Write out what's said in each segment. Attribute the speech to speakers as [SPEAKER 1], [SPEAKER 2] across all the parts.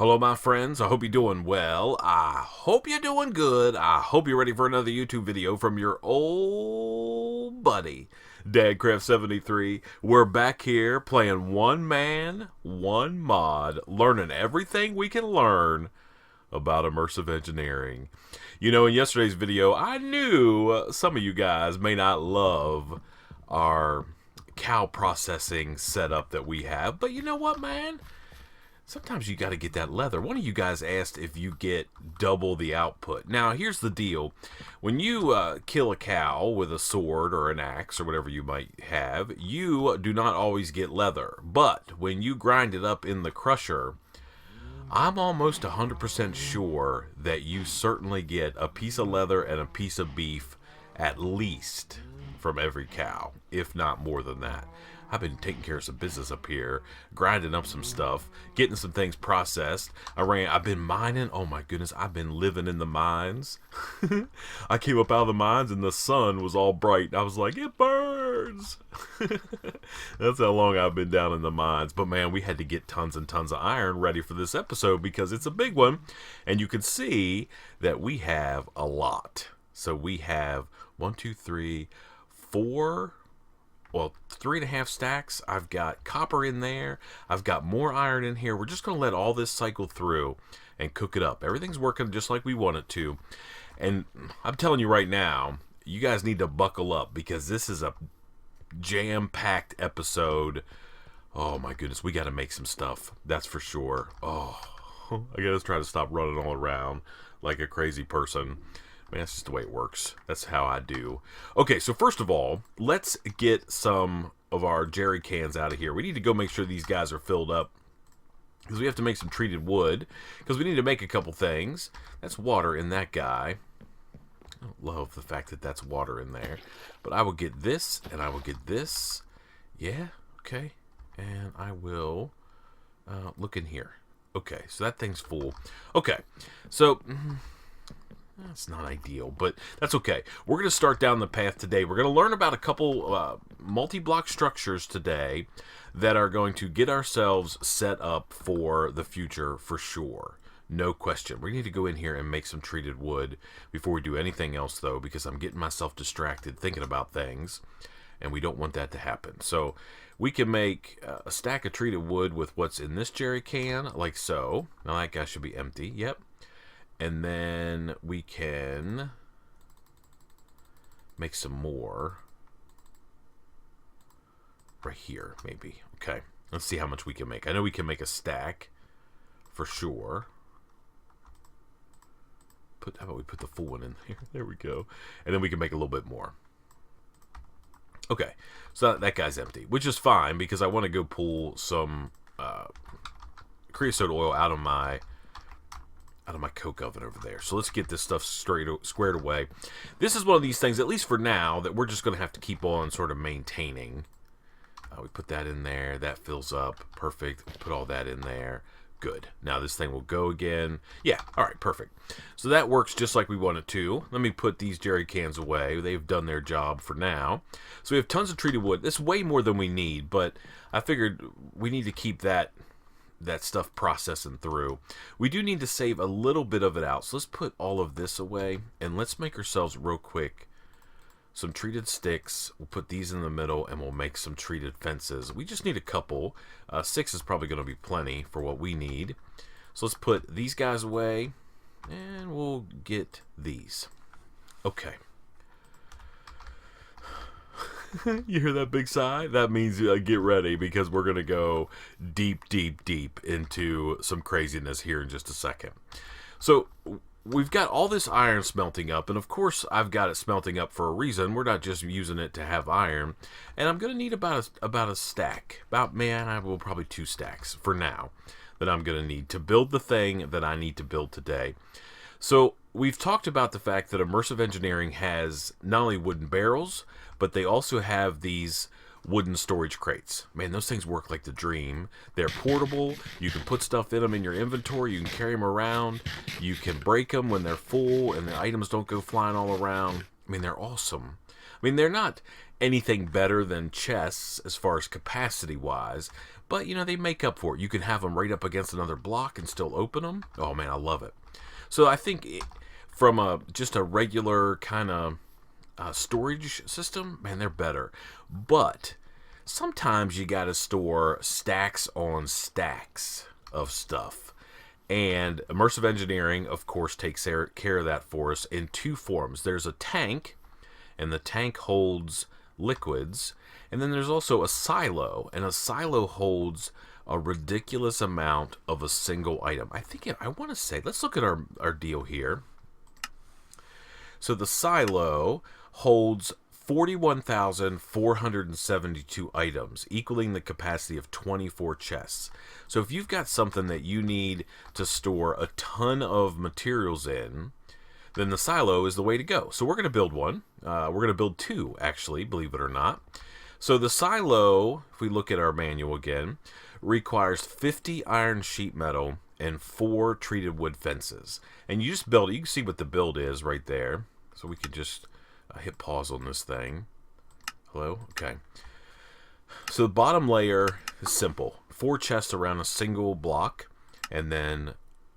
[SPEAKER 1] Hello, my friends. I hope you're doing well. I hope you're doing good. I hope you're ready for another YouTube video from your old buddy, DadCraft73. We're back here playing one man, one mod, learning everything we can learn about immersive engineering. You know, in yesterday's video, I knew some of you guys may not love our cow processing setup that we have, but you know what, man? Sometimes you got to get that leather. One of you guys asked if you get double the output. Now, here's the deal. When you kill a cow with a sword or an axe or whatever you might have, you do not always get leather. But when you grind it up in the crusher, I'm almost 100% sure that you certainly get a piece of leather and a piece of beef at least from every cow, if not more than that. I've been taking care of some business up here, grinding up some stuff, getting some things processed. I've been mining. Oh my goodness, I've been living in the mines. I came up out of the mines and the sun was all bright. I was like, it burns. That's how long I've been down in the mines. But man, we had to get tons and tons of iron ready for this episode because it's a big one. And you can see that we have a lot. So we have 1, 2, 3, 4... well, 3.5 stacks. I've got copper in there. I've got more iron in here. We're just going to let all this cycle through and cook it up. Everything's working just like we want it to. And I'm telling you right now, you guys need to buckle up because this is a jam-packed episode. Oh my goodness, we got to make some stuff. That's for sure. Oh, I got to try to stop running all around like a crazy person. Man, that's just the way it works. That's how I do. Okay, so first of all, let's get some of our jerry cans out of here. We need to go make sure these guys are filled up because we have to make some treated wood because we need to make a couple things. That's water in that guy. I don't love the fact that that's water in there. But I will get this and I will get this. Yeah, okay. And I will look in here. Okay, so that thing's full. Okay, so... that's not ideal, but that's okay. We're going to start down the path today. We're going to learn about a couple multi-block structures today that are going to get ourselves set up for the future for sure. No question. We need to go in here and make some treated wood before we do anything else, though, because I'm getting myself distracted thinking about things, and we don't want that to happen. So we can make a stack of treated wood with what's in this jerry can, like so. Now that guy should be empty. Yep. And then we can make some more right here, maybe. Okay, let's see how much we can make. I know we can make a stack for sure. How about we put the full one in there? There we go. And then we can make a little bit more. Okay, so that guy's empty, which is fine because I want to go pull some creosote oil out of my coke oven over there. So let's get this stuff squared away. This is one of these things, at least for now, that we're just going to have to keep on sort of maintaining. We put that in there. That fills up. Perfect. Put all that in there. Good. Now this thing will go again. Yeah. All right. Perfect. So that works just like we want it to. Let me put these jerry cans away. They've done their job for now. So we have tons of treated wood. This is way more than we need, but I figured we need to keep that stuff processing through. We do need to save a little bit of it out. So let's put all of this away and let's make ourselves real quick some treated sticks. We'll put these in the middle and we'll make some treated fences. We just need a couple. 6 is probably going to be plenty for what we need. So let's put these guys away and we'll get these. Okay. You hear that big sigh? That means get ready because we're going to go deep, deep, deep into some craziness here in just a second. So we've got all this iron smelting up, and of course I've got it smelting up for a reason. We're not just using it to have iron. And I'm going to need about a stack. Probably 2 stacks for now that I'm going to need to build the thing that I need to build today. So we've talked about the fact that immersive engineering has not only wooden barrels, but they also have these wooden storage crates. Man, those things work like the dream. They're portable. You can put stuff in them in your inventory. You can carry them around. You can break them when they're full and the items don't go flying all around. I mean, they're awesome. I mean, they're not anything better than chests as far as capacity-wise, but, you know, they make up for it. You can have them right up against another block and still open them. Oh, man, I love it. So I think from just a regular kind of storage system, man, they're better. But sometimes you got to store stacks on stacks of stuff. And Immersive Engineering, of course, takes care of that for us in two forms. There's a tank, and the tank holds liquids. And then there's also a silo, and a silo holds a ridiculous amount of a single item. I want to say, let's look at our deal here. So the silo holds 41,472 items, equaling the capacity of 24 chests. So if you've got something that you need to store a ton of materials in, then the silo is the way to go. So we're going to build one. We're going to build two, actually, believe it or not. So the silo, if we look at our manual again, requires 50 iron sheet metal and 4 treated wood fences. And you just build it. You can see what the build is right there. So we could just hit pause on this thing. Hello? Okay. So the bottom layer is simple. 4 chests around a single block, and then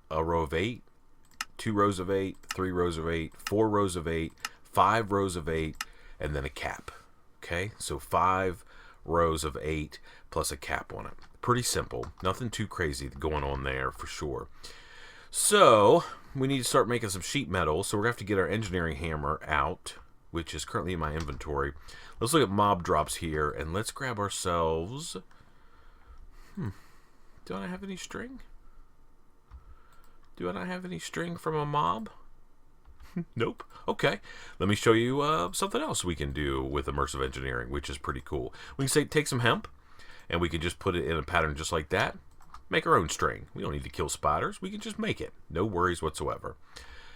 [SPEAKER 1] a row of 8, 2 rows of 8, 3 rows of 8, 4 rows of 8, 5 rows of 8, and then a cap. Okay? So 5 rows of 8 plus a cap on it. Pretty simple. Nothing too crazy going on there for sure. So we need to start making some sheet metal. So we're going to have to get our engineering hammer out, which is currently in my inventory. Let's look at mob drops here, and let's grab ourselves... Do I have any string? Do I not have any string from a mob? Nope. Okay. Let me show you something else we can do with Immersive Engineering, which is pretty cool. We can take some hemp, and we can just put it in a pattern just like that. Make our own string. We don't need to kill spiders. We can just make it. No worries whatsoever.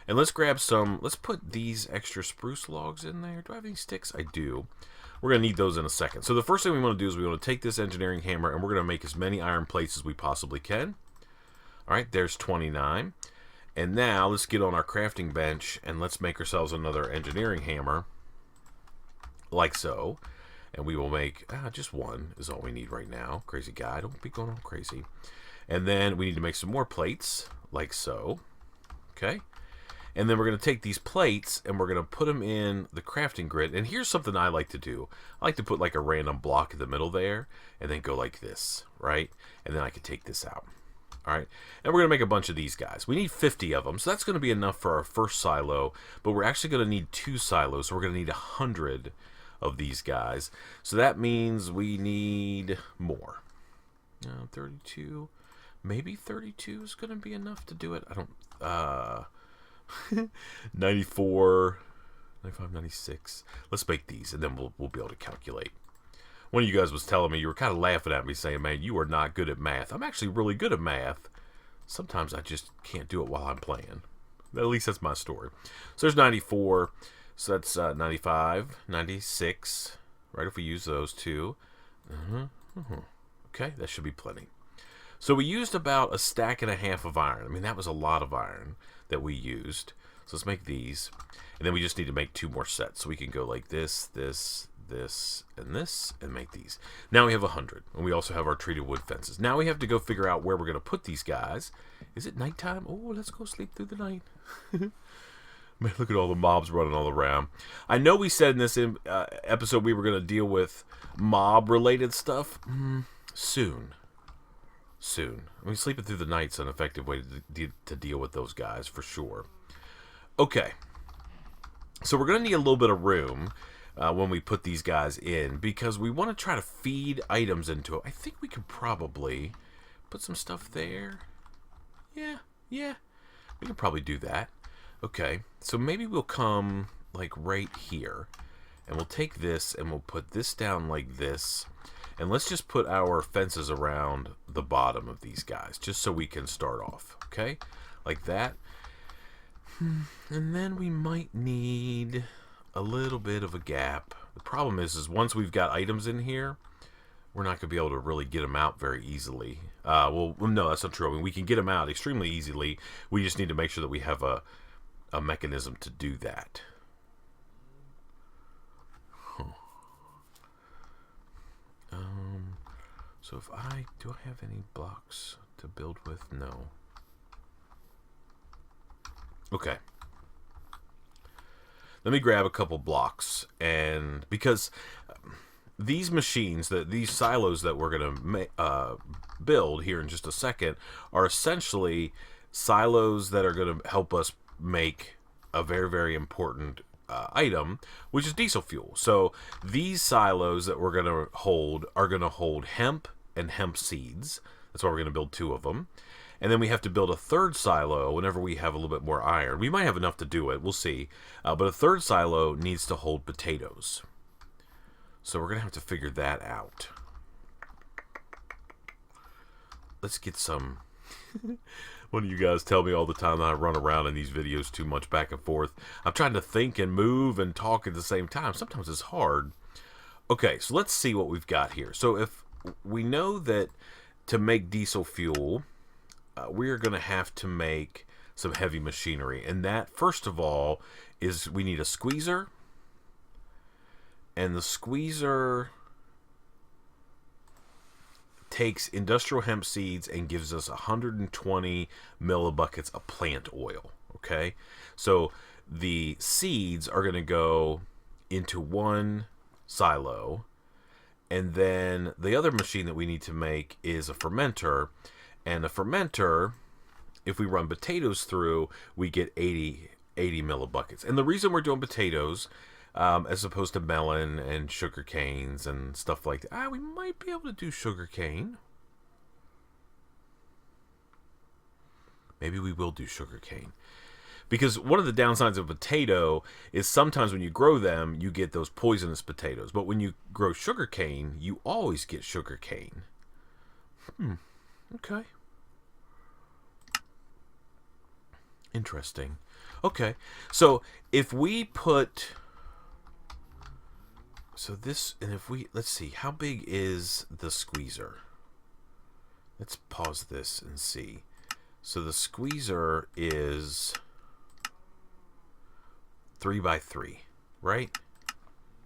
[SPEAKER 1] And let's grab some... Let's put these extra spruce logs in there. Do I have any sticks? I do. We're going to need those in a second. So the first thing we want to do is we want to take this engineering hammer, and we're going to make as many iron plates as we possibly can. All right, there's 29. And now let's get on our crafting bench, and let's make ourselves another engineering hammer, like so. And we will make... just one is all we need right now. Crazy guy, don't be going all crazy. And then we need to make some more plates, like so. Okay. And then we're going to take these plates and we're going to put them in the crafting grid. And here's something I like to do. I like to put like a random block in the middle there and then go like this, right? And then I can take this out. All right. And we're going to make a bunch of these guys. We need 50 of them. So that's going to be enough for our first silo. But we're actually going to need 2 silos. So we're going to need 100 of these guys. So that means we need more. 32. Maybe 32 is going to be enough to do it. I don't... 94, 95, 96. Let's make these, and then we'll be able to calculate. One of you guys was telling me, you were kind of laughing at me, saying, man, you are not good at math. I'm actually really good at math. Sometimes I just can't do it while I'm playing. At least that's my story. So there's 94. So that's 95, 96. Right, if we use those two. Okay, that should be plenty. So we used about a stack and a half of iron. I mean, that was a lot of iron that we used. So let's make these. And then we just need to make 2 more sets. So we can go like this, this, and this, and make these. Now we have 100. And we also have our treated wood fences. Now we have to go figure out where we're going to put these guys. Is it nighttime? Oh, let's go sleep through the night. Man, look at all the mobs running all around. I know we said in this episode we were going to deal with mob-related stuff. Soon. I mean, sleeping through the night's an effective way to deal with those guys, for sure. Okay. So we're going to need a little bit of room when we put these guys in, because we want to try to feed items into it. I think we could probably put some stuff there. Yeah. We can probably do that. Okay. So maybe we'll come, like, right here. And we'll take this, and we'll put this down like this. And let's just put our fences around the bottom of these guys, just so we can start off, okay? Like that. And then we might need a little bit of a gap. The problem is once we've got items in here, we're not going to be able to really get them out very easily. Well, no, that's not true. I mean, we can get them out extremely easily. We just need to make sure that we have a mechanism to do that. So if do I have any blocks to build with? No. Okay. Let me grab a couple blocks, and because these machines, these silos that we're going to build here in just a second, are essentially silos that are going to help us make a very, very important item, which is diesel fuel. So these silos that we're going to hold are going to hold hemp and hemp seeds. That's why we're going to build 2 of them. And then we have to build a third silo whenever we have a little bit more iron. We might have enough to do it. We'll see. But a third silo needs to hold potatoes. So we're going to have to figure that out. Let's get some... One of you guys tell me all the time that I run around in these videos too much back and forth. I'm trying to think and move and talk at the same time. Sometimes it's hard. Okay, so let's see what we've got here. So if we know that to make diesel fuel, we're going to have to make some heavy machinery. And that, first of all, is we need a squeezer. And the squeezer takes industrial hemp seeds and gives us 120 millibuckets of plant oil. Okay, so the seeds are going to go into one silo, and then the other machine that we need to make is a fermenter. And a fermenter, if we run potatoes through, we get 80 millibuckets. And the reason we're doing potatoes, as opposed to melon and sugar canes and stuff like that. We might be able to do sugar cane. Maybe we will do sugar cane. Because one of the downsides of a potato is sometimes when you grow them, you get those poisonous potatoes. But when you grow sugar cane, you always get sugar cane. Okay. Interesting. Okay. So if we put... So this, and if we, let's see, how big is the squeezer? Let's pause this and see. So the squeezer is 3 by 3, right?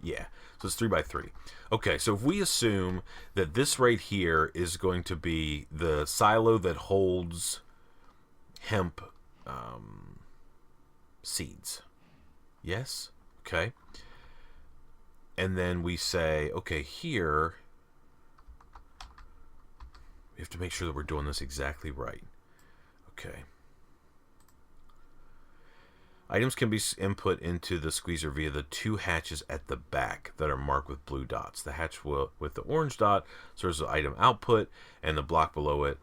[SPEAKER 1] Yeah, so it's 3 by 3. Okay, so if we assume that this right here is going to be the silo that holds hemp seeds. Yes? Okay. And then we say, okay, here, we have to make sure that we're doing this exactly right. Okay. Items can be input into the squeezer via the 2 hatches at the back that are marked with blue dots. The hatch with the orange dot serves as item output, and the block below it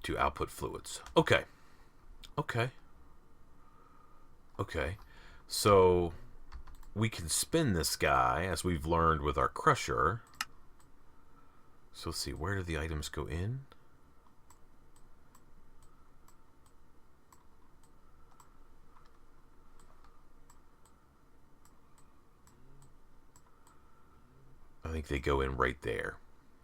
[SPEAKER 1] to output fluids. Okay. Okay. Okay. So... we can spin this guy, as we've learned with our crusher. So let's see, where do the items go in? I think they go in right there.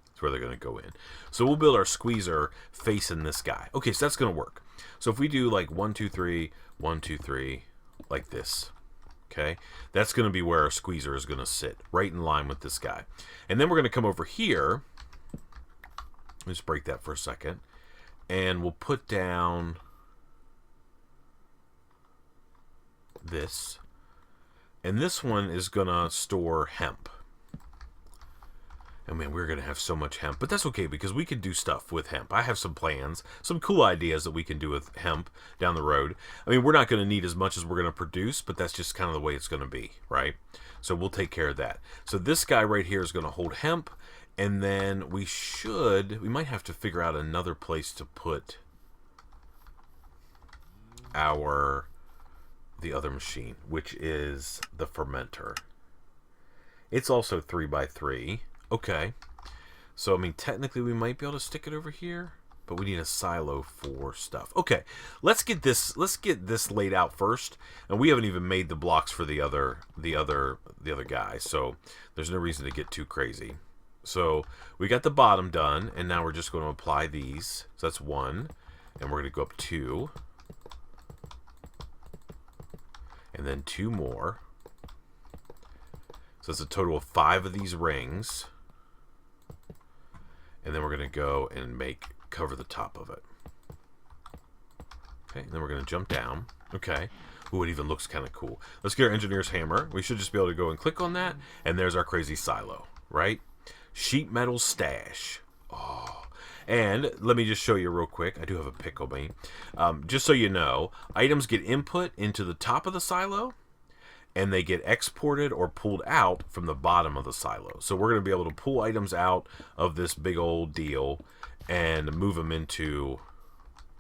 [SPEAKER 1] That's where they're going to go in. So we'll build our squeezer facing this guy. Okay, so that's going to work. So if we do like 1, 2, 3, 1, 2, 3, like this. Okay, that's going to be where our squeezer is going to sit, right in line with this guy. And then we're going to come over here. Let's break that for a second. And we'll put down this. And this one is going to store hemp. And man, we're going to have so much hemp. But that's okay, because we can do stuff with hemp. I have some plans, some cool ideas that we can do with hemp down the road. I mean, we're not going to need as much as we're going to produce, but that's just kind of the way it's going to be, right? So we'll take care of that. So this guy right here is going to hold hemp. And then we might have to figure out another place to put the other machine, which is the fermenter. It's also 3 by 3. Okay, so I mean technically we might be able to stick it over here, but we need a silo for stuff. Okay, let's get this laid out first, and we haven't even made the blocks for the other guy, so there's no reason to get too crazy. So we got the bottom done, and now we're just going to apply these. So that's 1, and we're going to go up 2, and then 2 more. So it's a total of 5 of these rings. And then we're going to go and cover the top of it. Okay, and then we're going to jump down. Okay. Ooh, it even looks kind of cool. Let's get our engineer's hammer. We should just be able to go and click on that, and there's our crazy silo, right? Sheet metal stash. Oh. And let me just show you real quick. I do have a pick on me. Just so you know, items get input into the top of the silo, and they get exported or pulled out from the bottom of the silo. So we're going to be able to pull items out of this big old deal and move them into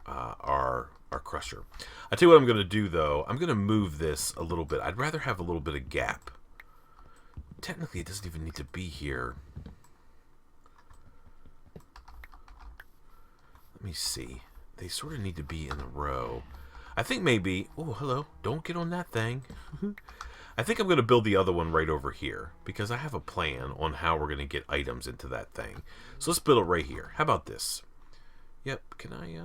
[SPEAKER 1] our crusher. I tell you what I'm going to do, though. I'm going to move this a little bit. I'd rather have a little bit of gap. Technically, it doesn't even need to be here. Let me see. They sort of need to be in a row. I think maybe... Oh, hello. Don't get on that thing. I think I'm going to build the other one right over here, because I have a plan on how we're going to get items into that thing. So let's build it right here. How about this? Yep. Can I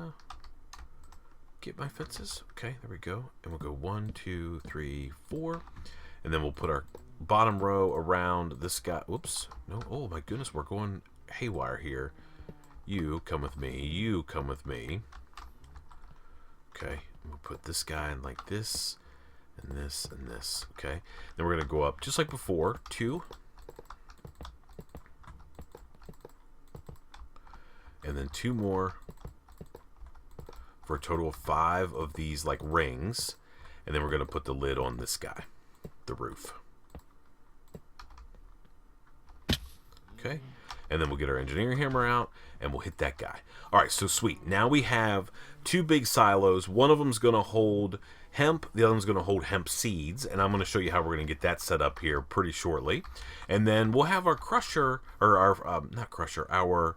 [SPEAKER 1] get my fences? Okay, there we go. And we'll go 1, 2, 3, 4. And then we'll put our bottom row around this guy. Whoops. No. Oh, my goodness. We're going haywire here. You come with me. You come with me. Okay. We'll put this guy in like this, and this, and this. Okay. Then we're going to go up just like before. 2. And then 2 more. For a total of 5 of these like rings. And then we're going to put the lid on this guy. The roof. Okay. And then we'll get our engineering hammer out, and we'll hit that guy. All right, so sweet. Now we have 2 big silos. One of them's going to hold hemp. The other one's going to hold hemp seeds, and I'm going to show you how we're going to get that set up here pretty shortly. And then we'll have our crusher, or our, not crusher, our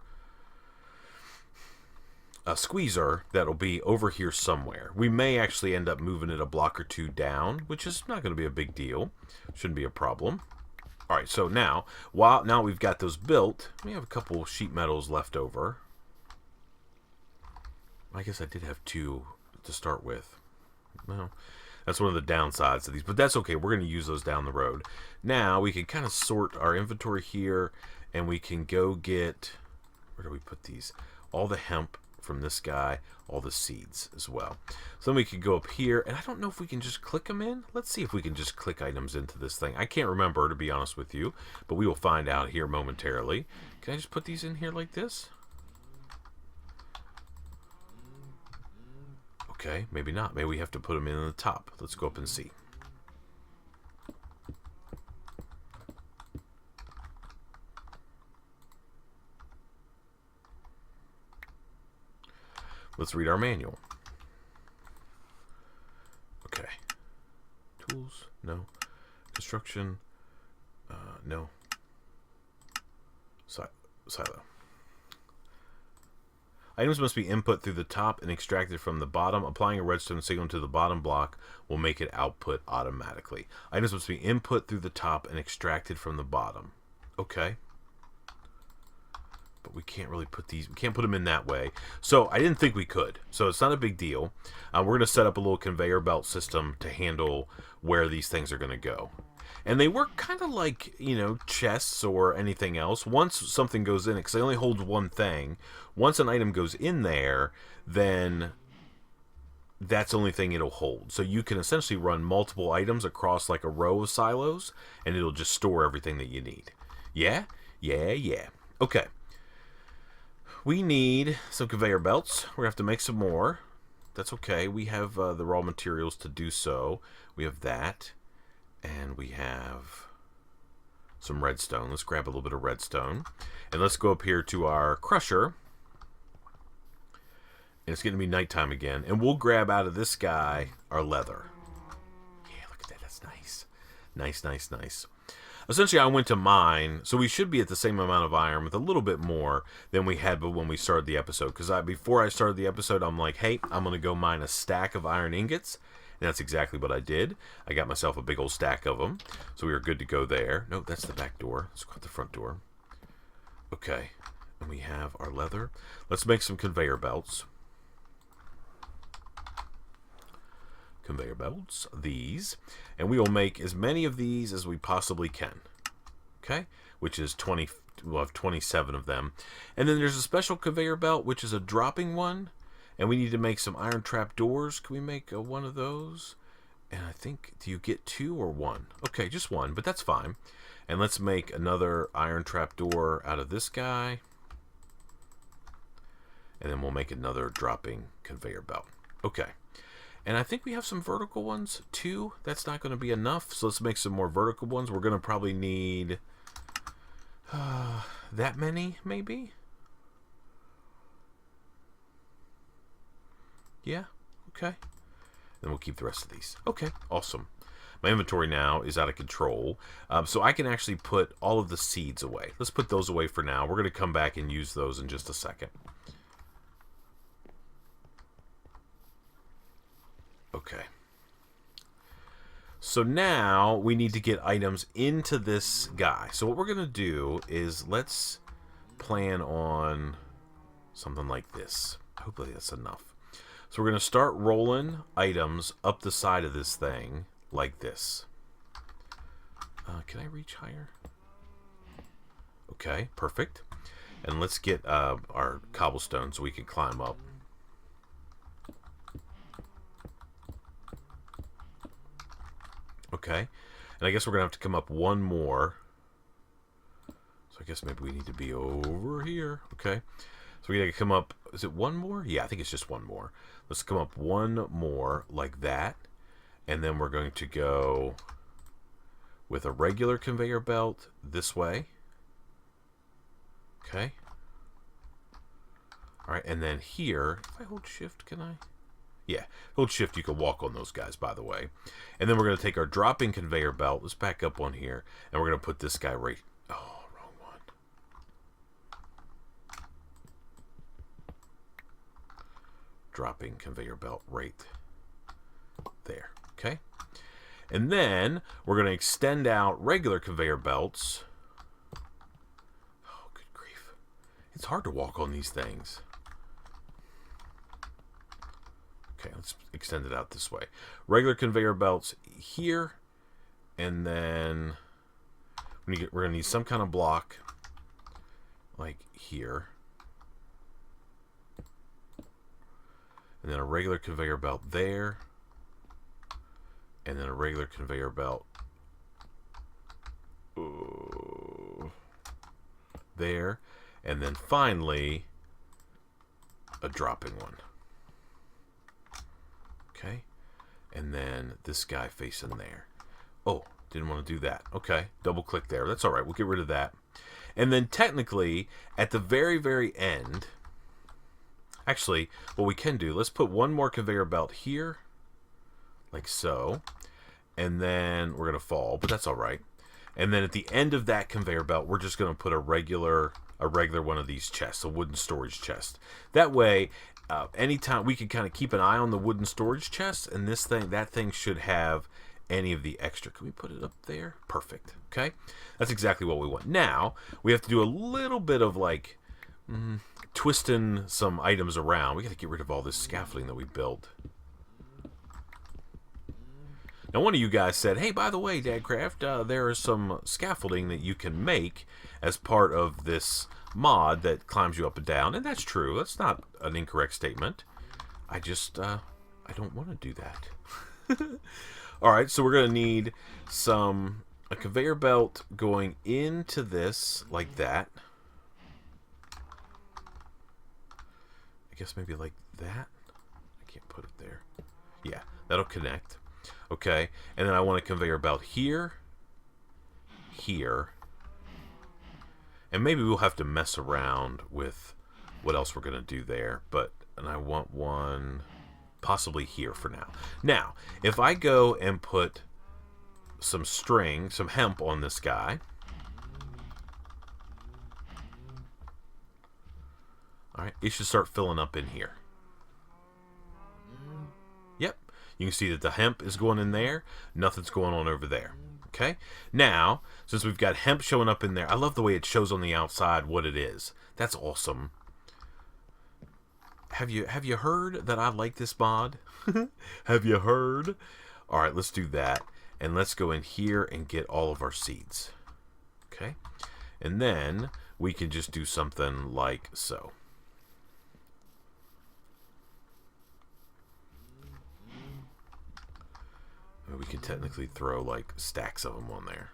[SPEAKER 1] squeezer that'll be over here somewhere. We may actually end up moving it a block or 2 down, which is not going to be a big deal. Shouldn't be a problem. All right, so now we've got those built, we have a couple sheet metals left over. I guess I did have 2 to start with. Well, that's one of the downsides of these, but that's okay. We're going to use those down the road. Now we can kind of sort our inventory here, and we can go get, where do we put these? All the hemp from this guy, all the seeds as well. So then we could go up here, and I don't know if we can just click them in. Let's see if we can just click items into this thing. I can't remember, to be honest with you, but we will find out here momentarily. Can I just put these in here like this? Okay, maybe not. Maybe we have to put them in the top. Let's go up and see. Let's read our manual. Okay. Tools? No. Construction? No. Silo. Items must be input through the top and extracted from the bottom. Applying a redstone signal to the bottom block will make it output automatically. Items must be input through the top and extracted from the bottom. Okay. But we can't really put these, we can't put them in that way. So I didn't think we could. So it's not a big deal. We're going to set up a little conveyor belt system to handle where these things are going to go. And they work kind of like, you know, chests or anything else. Once something goes in it, because they only hold one thing, once an item goes in there, then that's the only thing it'll hold. So you can essentially run multiple items across like a row of silos, and it'll just store everything that you need. Yeah? Yeah, yeah. Okay. We need some conveyor belts. We're going to have to make some more. That's okay. We have the raw materials to do so. We have that. And we have some redstone. Let's grab a little bit of redstone. And let's go up here to our crusher. And it's going to be nighttime again. And we'll grab out of this guy our leather. Yeah, look at that. That's nice. Nice, nice, nice. Essentially, I went to mine, so we should be at the same amount of iron with a little bit more than we had when we started the episode. Because before I started the episode, I'm like, hey, I'm going to go mine a stack of iron ingots. And that's exactly what I did. I got myself a big old stack of them. So we were good to go there. No, that's the back door. Let's go out the front door. Okay. And we have our leather. Let's make some conveyor belts. Conveyor belts, these, and we will make as many of these as we possibly can. Okay, which is 20 we'll have 27 of them. And then there's a special conveyor belt, which is a dropping one. And we need to make some iron trap doors. Can we make one of those? And I think, do you get 2 or 1? Okay, just 1, but that's fine. And let's make another iron trap door out of this guy. And then we'll make another dropping conveyor belt. Okay. And I think we have some vertical ones too. That's not going to be enough. So let's make some more vertical ones. We're going to probably need that many, maybe? Yeah. Okay. Then we'll keep the rest of these. Okay. Awesome. My inventory now is out of control. So I can actually put all of the seeds away. Let's put those away for now. We're going to come back and use those in just a second. Okay. So now we need to get items into this guy. So what we're going to do is let's plan on something like this. Hopefully that's enough. So we're going to start rolling items up the side of this thing like this. Can I reach higher? Okay, perfect. And let's get our cobblestone so we can climb up. Okay, and I guess we're going to have to come up one more. So I guess maybe we need to be over here. Okay, so we got to come up, is it one more? Yeah, I think it's just one more. Let's come up one more like that. And then we're going to go with a regular conveyor belt this way. Okay. All right, and then here, if I hold shift, can I? Yeah, hold shift, you can walk on those guys, by the way. And then we're going to take our dropping conveyor belt. Let's back up on here. And we're going to put this guy right... Oh, wrong one. Dropping conveyor belt right there. Okay? And then we're going to extend out regular conveyor belts. Oh, good grief. It's hard to walk on these things. Okay, let's extend it out this way. Regular conveyor belts here, and then we're going to need some kind of block like here. And then a regular conveyor belt there. And then a regular conveyor belt there. And then finally, a dropping one. Okay, and then this guy facing there. Oh, didn't want to do that. Okay, double click there. That's all right. We'll get rid of that. And then technically, at the very, very end, actually, what we can do, let's put one more conveyor belt here, like so. And then we're going to fall, but that's all right. And then at the end of that conveyor belt, we're just going to put a regular one of these chests, a wooden storage chest. That way, anytime we can kind of keep an eye on the wooden storage chest, and that thing should have any of the extra. Can we put it up there? Perfect. Okay, that's exactly what we want. Now we have to do a little bit of like twisting some items around. We got to get rid of all this scaffolding that we built. Now, one of you guys said, hey, by the way, Dadcraft, there is some scaffolding that you can make as part of this mod that climbs you up and down. And that's true. That's not an incorrect statement. I just, I don't want to do that. All right, so we're going to need a conveyor belt going into this like that. I guess maybe like that. I can't put it there. Yeah, that'll connect. Okay, and then I want a conveyor belt here, here, and maybe we'll have to mess around with what else we're going to do there, and I want one possibly here for now. Now, if I go and put some string, some hemp on this guy, all right, it should start filling up in here. Yep. You can see that the hemp is going in there. Nothing's going on over there. Okay? Now, since we've got hemp showing up in there, I love the way it shows on the outside what it is. That's awesome. Have you heard that I like this mod? Have you heard? All right, let's do that. And let's go in here and get all of our seeds. Okay? And then we can just do something like so. We can technically throw like stacks of them on there.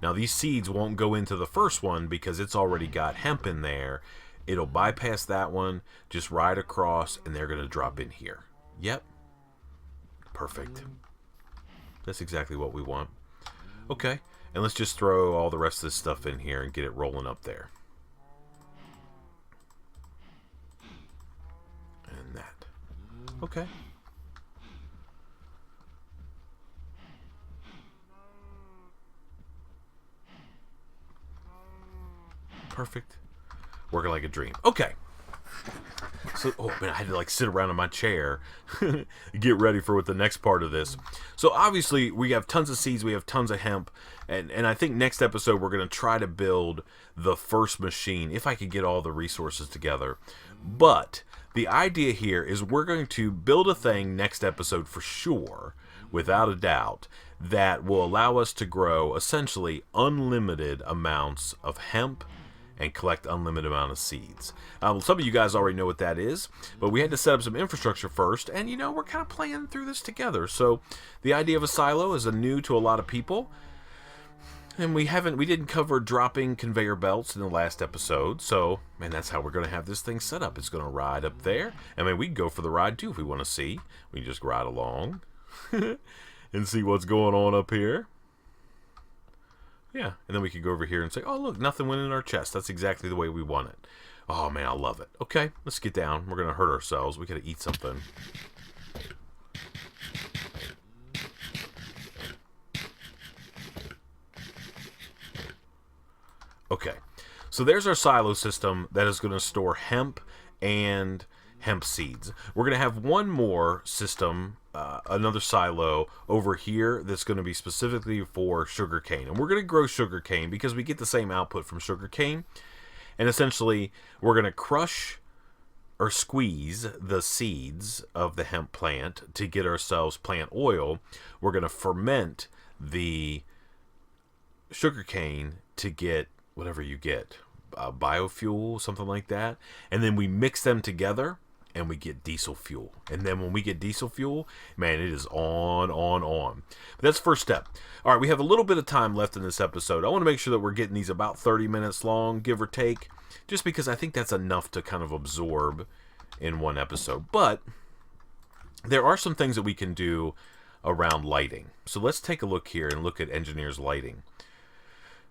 [SPEAKER 1] Now these seeds won't go into the first one because it's already got hemp in there. It'll bypass that one, just ride across, and they're going to drop in here. Yep. Perfect. That's exactly what we want. Okay, and let's just throw all the rest of this stuff in here and get it rolling up there. And that. Okay. Perfect. Working like a dream. Okay. So, oh man, I had to like sit around in my chair, get ready for what the next part of this. So obviously we have tons of seeds, we have tons of hemp, and I think next episode we're going to try to build the first machine, if I could get all the resources together. But the idea here is we're going to build a thing next episode for sure, without a doubt, that will allow us to grow essentially unlimited amounts of hemp and collect unlimited amount of seeds. Some of you guys already know what that is, but we had to set up some infrastructure first, and you know, we're kind of playing through this together. So the idea of a silo is new to a lot of people, and we didn't cover dropping conveyor belts in the last episode. So, man, that's how we're going to have this thing set up. It's going to ride up there. I mean, we can go for the ride too if we want to see. We can just ride along and see what's going on up here. Yeah, and then we could go over here and say, oh, look, nothing went in our chest. That's exactly the way we want it. Oh, man, I love it. Okay, let's get down. We're going to hurt ourselves. We got to eat something. Okay, so there's our silo system that is going to store hemp and hemp seeds. We're going to have one more system, another silo over here that's going to be specifically for sugarcane. And we're going to grow sugarcane because we get the same output from sugarcane. And essentially, we're going to crush or squeeze the seeds of the hemp plant to get ourselves plant oil. We're going to ferment the sugarcane to get whatever you get, biofuel, something like that. And then we mix them together and we get diesel fuel. And then when we get diesel fuel, man, it is on. But that's the first step. All right, we have a little bit of time left in this episode. I want to make sure that we're getting these about 30 minutes long, give or take, just because I think that's enough to kind of absorb in one episode. But there are some things that we can do around lighting. So let's take a look here and look at engineer's lighting.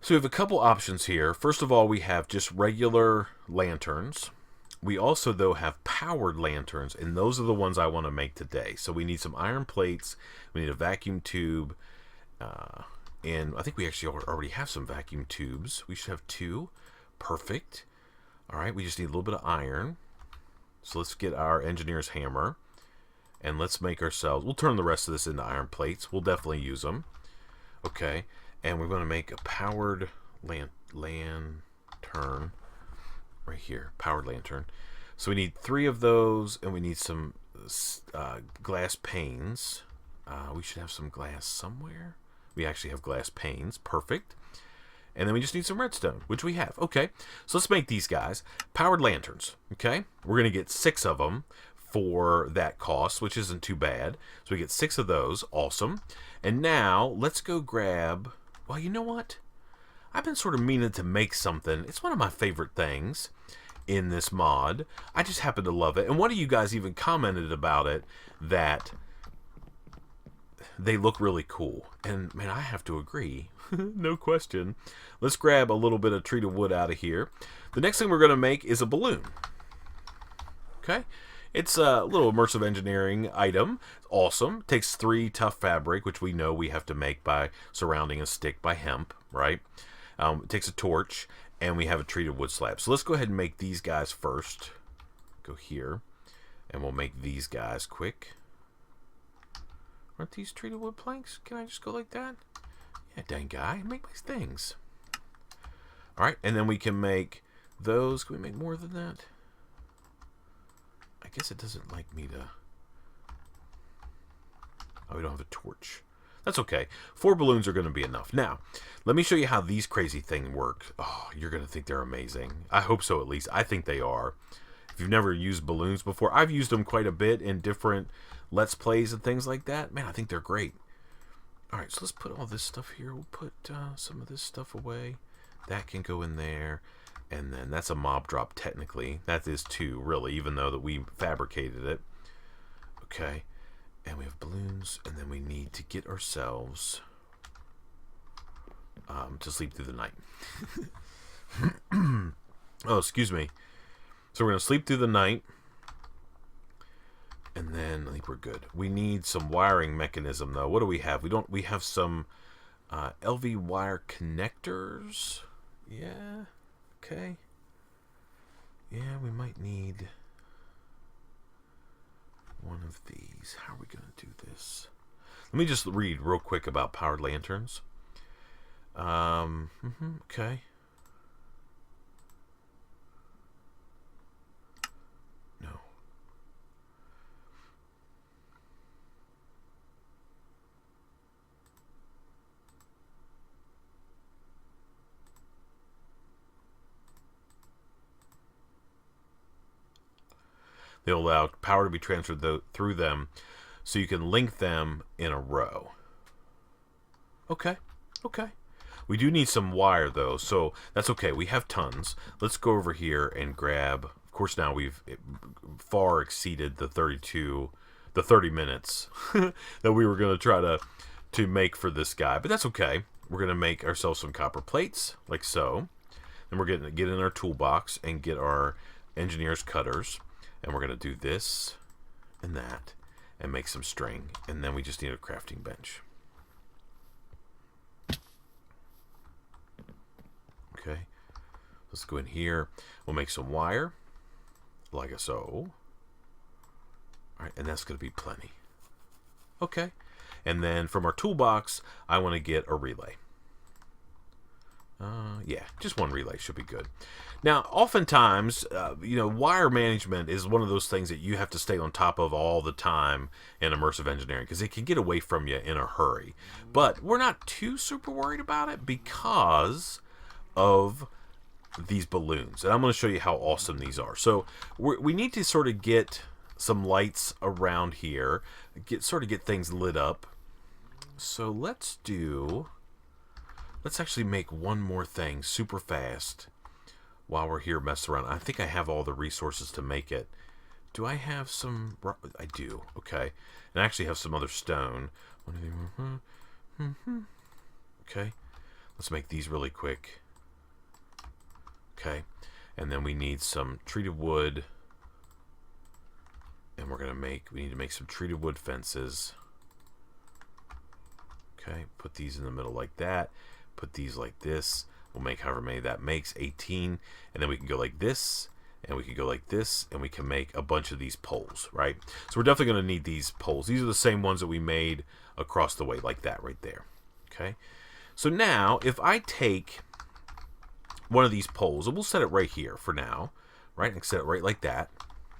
[SPEAKER 1] So we have a couple options here. First of all, we have just regular lanterns. We also, though, have powered lanterns, and those are the ones I want to make today. So we need some iron plates, we need a vacuum tube, and I think we actually already have some vacuum tubes. We should have 2. Perfect. All right, we just need a little bit of iron. So let's get our engineer's hammer, and let's make ourselves, we'll turn the rest of this into iron plates. We'll definitely use them. Okay, and we're going to make a powered lantern. Right here, powered lantern. So we need 3 of those, and we need some glass panes. We should have some glass somewhere. We actually have glass panes. Perfect. And then we just need some redstone, which we have. Okay, so let's make these guys. Powered lanterns, okay? We're going to get 6 of them for that cost, which isn't too bad. So we get 6 of those. Awesome. And now, let's go grab... Well, you know what? I've been sort of meaning to make something. It's one of my favorite things in this mod. I just happen to love it. And one of you guys even commented about it, that they look really cool. And, man, I have to agree. No question. Let's grab a little bit of treated wood out of here. The next thing we're going to make is a balloon. Okay? It's a little immersive engineering item. Awesome. Takes 3 tough fabric, which we know we have to make by surrounding a stick by hemp, right? It takes a torch, and we have a treated wood slab. So let's go ahead and make these guys first. Go here, and we'll make these guys quick. Aren't these treated wood planks? Can I just go like that? Yeah, dang guy, make my things. All right, and then we can make those. Can we make more than that? I guess it doesn't like me to... Oh, we don't have a torch. That's okay. 4 balloons are going to be enough. Now, let me show you how these crazy things work. Oh, you're going to think they're amazing. I hope so, at least. I think they are. If you've never used balloons before, I've used them quite a bit in different Let's Plays and things like that. Man, I think they're great. All right, so let's put all this stuff here. We'll put some of this stuff away. That can go in there. And then that's a mob drop, technically. That is too, really, even though that we fabricated it. Okay. And we have balloons. And then we need to get ourselves to sleep through the night. Oh, excuse me. So we're going to sleep through the night. And then I think we're good. We need some wiring mechanism, though. What do we have? We have some LV wire connectors. Yeah. Okay. Yeah, we might need one of these. How are we going to do this? Let me just read real quick about powered lanterns. Okay. No. They'll allow power to be transferred through them so you can link them in a row. Okay. Okay. We do need some wire, though, so that's okay. We have tons. Let's go over here and grab... Of course, now we've far exceeded the 30 minutes that we were going to try to make for this guy. But that's okay. We're going to make ourselves some copper plates, like so. Then we're going to get in our toolbox and get our engineer's cutters. And we're going to do this and that and make some string. And then we just need a crafting bench. Okay. Let's go in here. We'll make some wire. Like so. All right. And that's going to be plenty. Okay. And then from our toolbox, I want to get a relay. Yeah, just one relay should be good. Now, oftentimes, wire management is one of those things that you have to stay on top of all the time in immersive engineering because it can get away from you in a hurry. But we're not too super worried about it because of these balloons. And I'm going to show you how awesome these are. So we need to sort of get some lights around here, get things lit up. So let's actually make one more thing super fast while we're here messing around. I think I have all the resources to make it. Do I have some? I do. Okay. And I actually have some other stone. Okay. Let's make these really quick. Okay. And then we need some treated wood. And we need to make some treated wood fences. Okay. Put these in the middle like that. Put these like this. We'll make however many that makes, 18. And then we can go like this, and we can go like this, and we can make a bunch of these poles, right? So we're definitely going to need these poles. These are the same ones that we made across the way, like that right there. Okay? So now, if I take one of these poles, and we'll set it right here for now, right? And set it right like that.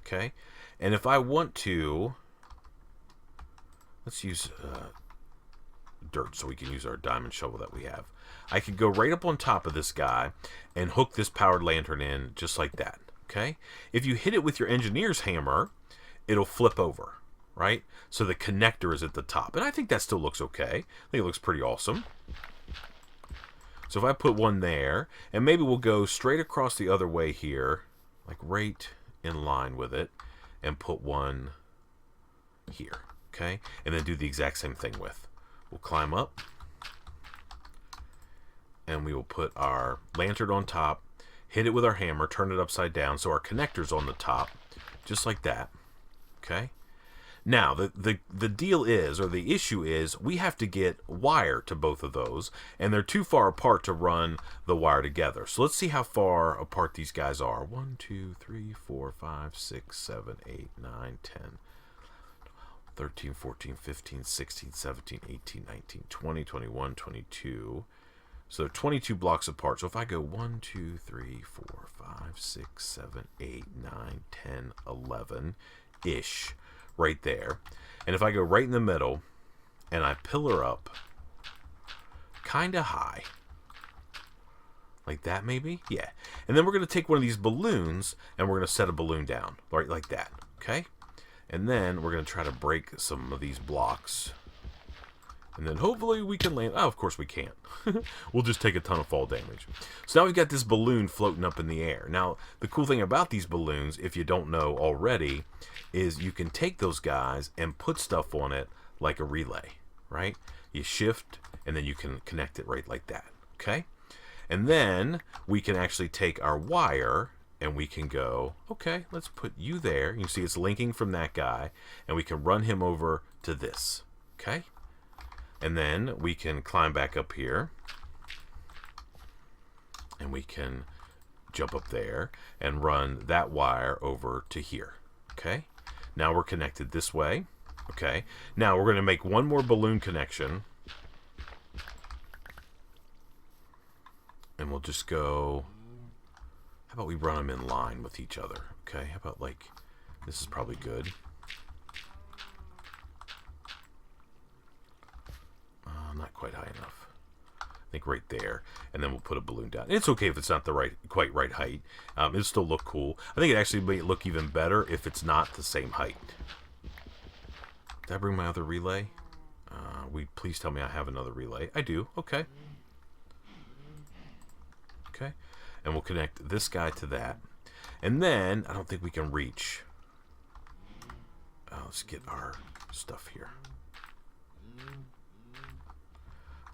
[SPEAKER 1] Okay? And if I want to, let's use dirt so we can use our diamond shovel that we have. I could go right up on top of this guy and hook this powered lantern in just like that. Okay? If you hit it with your engineer's hammer, it'll flip over, right? So the connector is at the top. And I think that still looks okay. I think it looks pretty awesome. So if I put one there, and maybe we'll go straight across the other way here, like right in line with it, and put one here. Okay? And then do the exact same thing with. We'll climb up. And we will put our lantern on top, hit it with our hammer, turn it upside down so our connector's on the top, just like that. Okay? Now, the deal is, or the issue is, we have to get wire to both of those, and they're too far apart to run the wire together. So let's see how far apart these guys are. 1, 2, 3, 4, 5, 6, 7, 8, 9, 10, 13, 14, 15, 16, 17, 18, 19, 20, 21, 22... So they're 22 blocks apart. So if I go 1, 2, 3, 4, 5, 6, 7, 8, 9, 10, 11-ish right there. And if I go right in the middle and I pillar up kind of high. Like that, maybe? Yeah. And then we're going to take one of these balloons, and we're going to set a balloon down, right like that. Okay? And then we're going to try to break some of these blocks. And then hopefully we can land. Oh, of course we can't. We'll just take a ton of fall damage. So now we've got this balloon floating up in the air. Now, the cool thing about these balloons, if you don't know already, is you can take those guys and put stuff on it like a relay, right? You shift, and then you can connect it right like that. Okay? And then we can actually take our wire and we can go, okay, let's put you there. You see it's linking from that guy, and we can run him over to this. Okay? And then we can climb back up here, and we can jump up there and run that wire over to here. Okay? Now we're connected this way. Okay? Now we're going to make one more balloon connection. And we'll just go, how about we run them in line with each other? Okay, how about like, this is probably good. Not quite high enough. I think right there. And then we'll put a balloon down. And it's okay if it's not the quite right height. It'll still look cool. I think it actually may look even better if it's not the same height. Did I bring my other relay? Please tell me I have another relay. I do. Okay. Okay, and we'll connect this guy to that. And then, I don't think we can reach. Let's get our stuff here.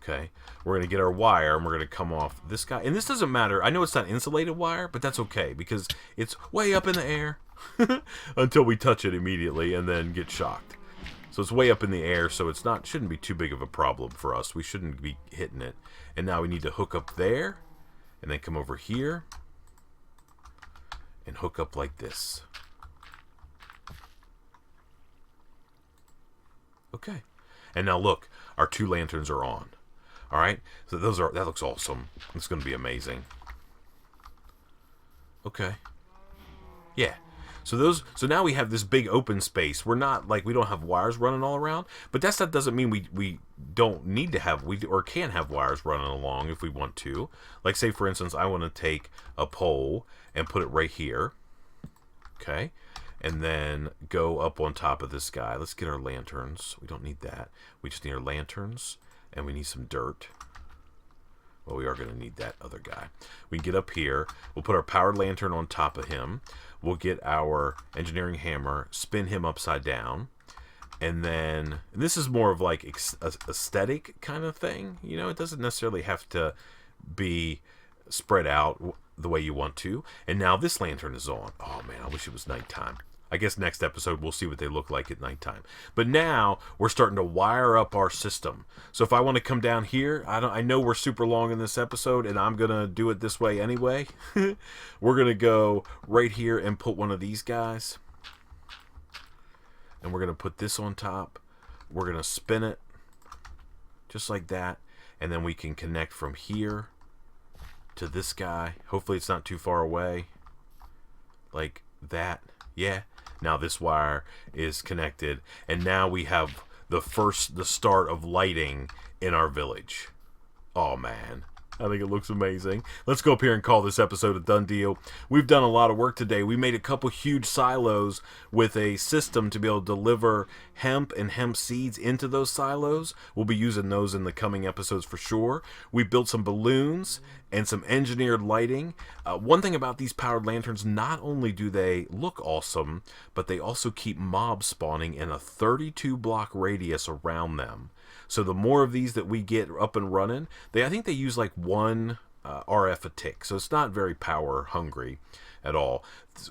[SPEAKER 1] Okay, we're going to get our wire, and we're going to come off this guy. And this doesn't matter. I know it's not insulated wire, but that's okay, because it's way up in the air until we touch it immediately and then get shocked. So it's way up in the air, so it's shouldn't be too big of a problem for us. We shouldn't be hitting it. And now we need to hook up there. And then come over here and hook up like this. Okay. And now look, our 2 lanterns are on. All right. So that looks awesome. It's going to be amazing. Okay. Yeah. So now we have this big open space. We don't have wires running all around, but that doesn't mean we don't need to have, or can have wires running along if we want to. Like, say for instance, I want to take a pole and put it right here. Okay. And then go up on top of this guy. Let's get our lanterns. We don't need that. We just need our lanterns, and we need some dirt. Well, we are going to need that other guy. We can get up here. We'll put our powered lantern on top of him. We'll get our engineering hammer, spin him upside down. And then, and this is more of like aesthetic kind of thing. You know, it doesn't necessarily have to be spread out the way you want to. And now this lantern is on. Oh man, I wish it was nighttime. I guess next episode we'll see what they look like at nighttime. But now we're starting to wire up our system. So if I want to come down here, I know we're super long in this episode, and I'm going to do it this way anyway. We're going to go right here and put one of these guys. And we're going to put this on top. We're going to spin it just like that. And then we can connect from here to this guy. Hopefully it's not too far away. Like that. Yeah. Now this wire is connected, and now we have the start of lighting in our village. Oh man, I think it looks amazing. Let's go up here and call this episode a done deal. We've done a lot of work today. We made a couple huge silos with a system to be able to deliver hemp and hemp seeds into those silos. We'll be using those in the coming episodes for sure. We built some balloons and some engineered lighting. One thing about these powered lanterns, not only do they look awesome, but they also keep mobs spawning in a 32 block radius around them. So the more of these that we get up and running, I think they use like 1 RF a tick, so it's not very power hungry at all.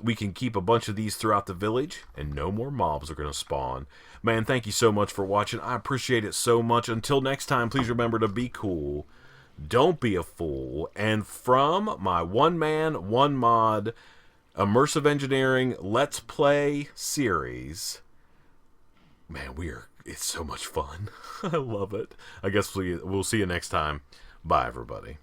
[SPEAKER 1] We can keep a bunch of these throughout the village, and no more mobs are going to spawn. Man, thank you so much for watching. I appreciate it so much. Until next time, please remember to be cool. Don't be a fool. And from my one man, one mod, Immersive Engineering Let's Play series, man, it's so much fun. I love it. I guess we'll see you next time. Bye, everybody.